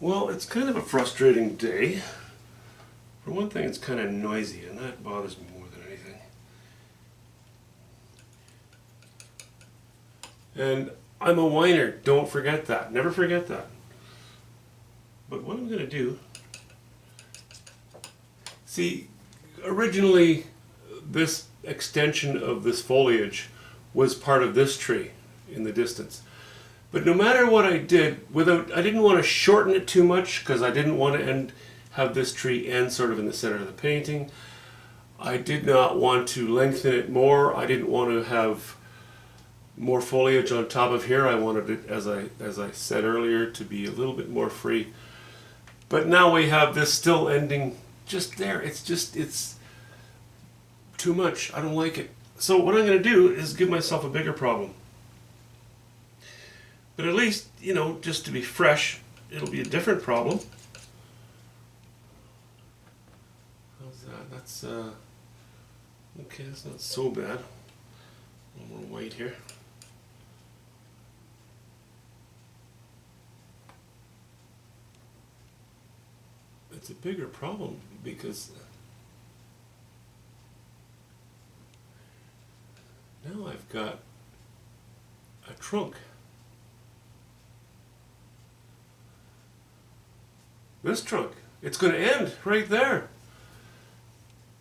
Well, it's kind of a frustrating day. For one thing, it's kind of noisy, and that bothers me more than anything. And I'm a whiner, don't forget that. Never forget that. But what I'm going to do... See, originally this extension of this foliage was part of this tree in the distance. But no matter what I did, I didn't want to shorten it too much because I didn't want to have this tree end sort of in the center of the painting. I did not want to lengthen it more. I didn't want to have more foliage on top of here. I wanted it, as I said earlier, to be a little bit more free. But now we have this still ending just there. It's too much. I don't like it. So what I'm going to do is give myself a bigger problem. But at least, you know, just to be fresh, it'll be a different problem. How's that? That's, okay, that's not so bad. A little more white here. It's a bigger problem because now I've got a trunk. This trunk, it's going to end right there.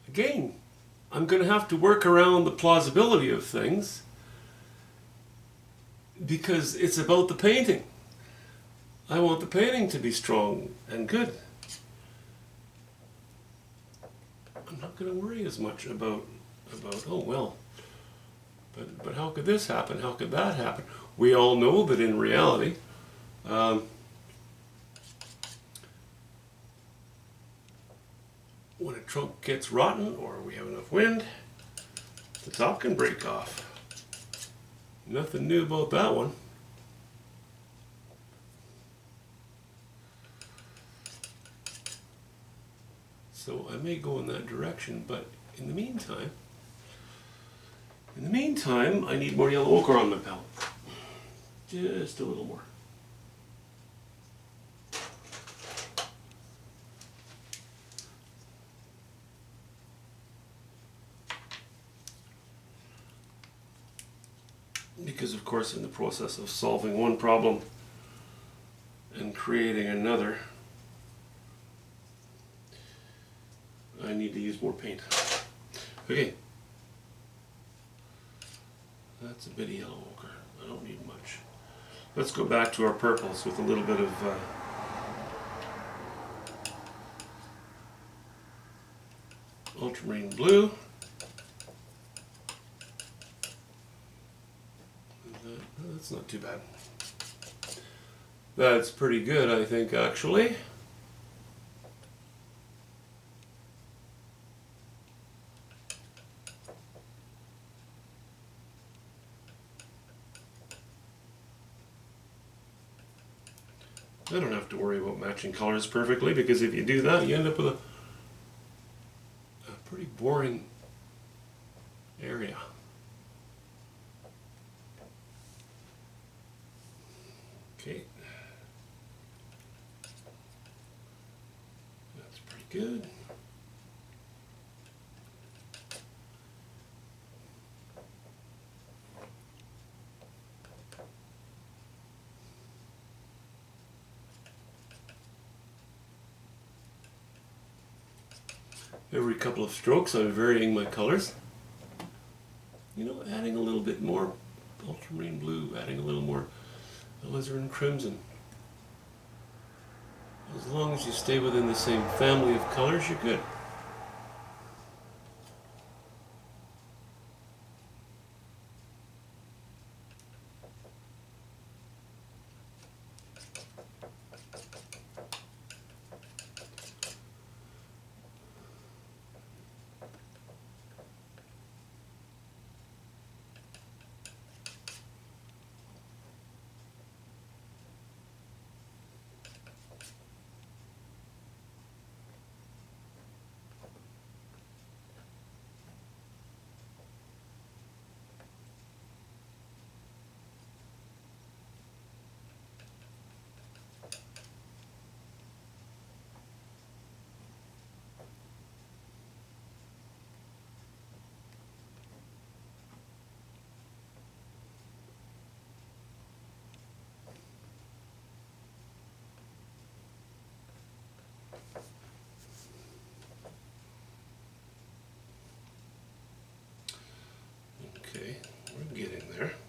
Again, I'm going to have to work around the plausibility of things because it's about the painting. I want the painting to be strong and good. I'm not going to worry as much about oh well, but how could this happen? How could that happen? We all know that in reality, when a trunk gets rotten or we have enough wind, the top can break off. Nothing new about that one. So I may go in that direction, but in the meantime, I need more yellow ochre on my palette. Just a little more. Because of course in the process of solving one problem and creating another, I need to use more paint. Okay, that's a bit of yellow ochre. I don't need much. Let's go back to our purples with a little bit of ultramarine blue. That's not too bad. That's pretty good, I think, actually. I don't have to worry about matching colors perfectly, because if you do that, you end up with a pretty boring area. Okay, that's pretty good. Every couple of strokes I'm varying my colors. You know, adding a little bit more ultramarine blue, adding a little more alizarin crimson. As long as you stay within the same family of colors, you're good.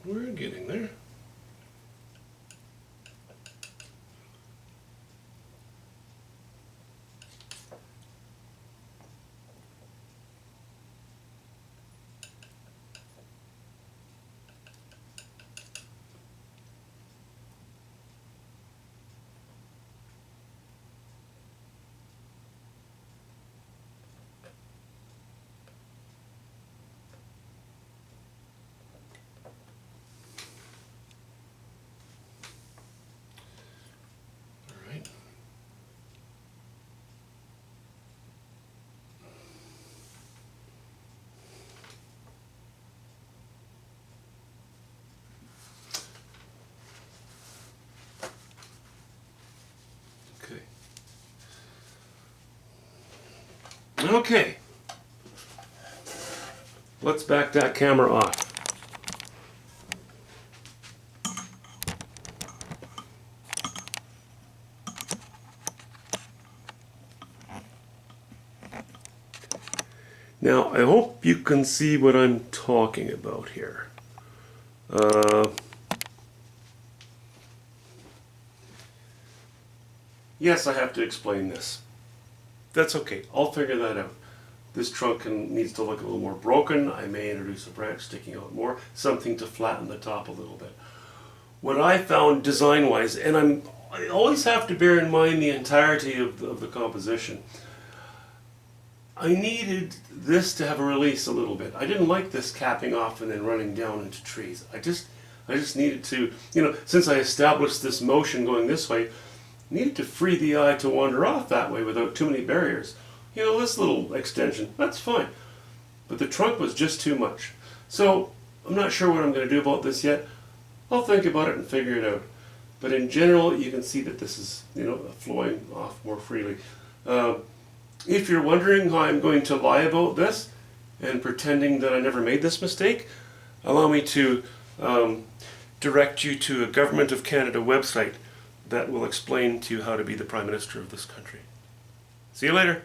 We're getting there. Okay, let's back that camera off. Now, I hope you can see what I'm talking about here. Yes, I have to explain this. That's okay, I'll figure that out. This trunk needs to look a little more broken. I may introduce a branch sticking out more, something to flatten the top a little bit. What I found design-wise, and I always have to bear in mind the entirety of the composition, I needed this to have a release a little bit. I didn't like this capping off and then running down into trees. I just needed to, since I established this motion going this way, needed to free the eye to wander off that way without too many barriers. This little extension, that's fine. But the trunk was just too much. So I'm not sure what I'm going to do about this yet. I'll think about it and figure it out. But in general, you can see that this is, flowing off more freely. If you're wondering how I'm going to lie about this and pretending that I never made this mistake, allow me to direct you to a Government of Canada website that will explain to you how to be the Prime Minister of this country. See you later.